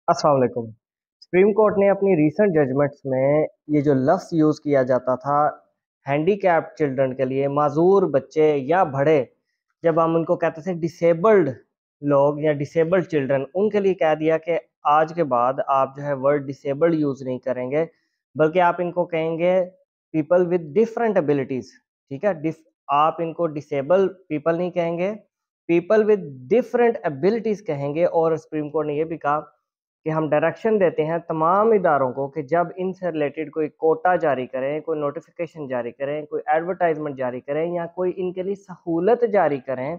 अस्सलाम वालेकुम। Supreme court ने अपनी रीसेंट जजमेंट्स में ये जो लफ्ज़ यूज़ किया जाता था हैंडीकैप्ड चिल्ड्रन के लिए, माजूर बच्चे या बड़े, जब हम उनको कहते थे डिसेबल्ड लोग या डिसेबल्ड चिल्ड्रन, उनके लिए कह दिया कि आज के बाद आप जो है वर्ड डिसेबल्ड यूज़ नहीं करेंगे, बल्कि आप इनको कहेंगे पीपल विद डिफरेंट एबिलिटीज़। ठीक है, आप इनको डिसेबल पीपल नहीं कहेंगे, पीपल विद डिफरेंट एबिलिटीज़ कहेंगे। और सुप्रीम कोर्ट ने यह भी कहा कि हम डायरेक्शन देते हैं तमाम इदारों को कि जब इनसे रिलेटेड कोई कोटा जारी करें, कोई नोटिफिकेशन जारी करें, कोई एडवर्टाइजमेंट जारी करें या कोई इनके लिए सहूलत जारी करें,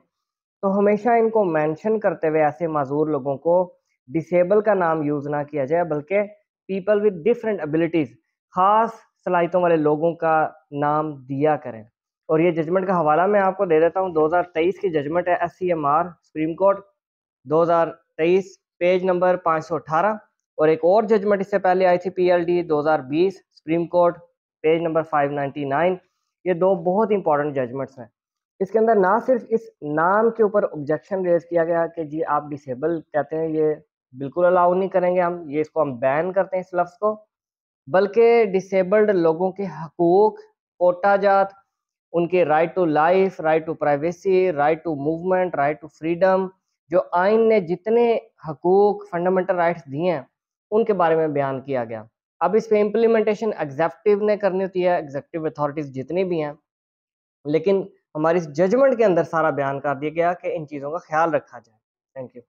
तो हमेशा इनको मेंशन करते हुए ऐसे माजूर लोगों को डिसेबल का नाम यूज़ ना किया जाए, बल्कि पीपल विद डिफरेंट एबिलिटीज़, ख़ास सलाहियतों वाले लोगों का नाम दिया करें। और ये जजमेंट का हवाला मैं आपको दे देता हूँ। 2023 की जजमेंट है, SCMR supreme court 2023, page number 518। और एक और जजमेंट इससे पहले आई थी, PLD 2020 supreme court, page number 599। ये दो बहुत इंपॉर्टेंट जजमेंट्स हैं। इसके अंदर ना सिर्फ इस नाम के ऊपर ऑब्जेक्शन रेज किया गया कि जी आप डिसेबल कहते हैं, ये बिल्कुल अलाउ नहीं करेंगे हम, ये इसको हम बैन करते हैं इस लफ्ज़ को, बल्कि डिसेबल्ड लोगों के हकूक, कोटा जात, उनके right to life, right to privacy, right to movement, right to freedom, जो आइन ने जितने हकूक फंडामेंटल राइट्स दिए हैं उनके बारे में बयान किया गया। अब इस पे इम्प्लीमेंटेशन एग्जेक्टिव ने करनी होती है, एग्जेक्टिव अथॉरिटीज़ जितनी भी हैं, लेकिन हमारी इस जजमेंट के अंदर सारा बयान कर दिया गया कि इन चीज़ों का ख्याल रखा जाए। Thank you.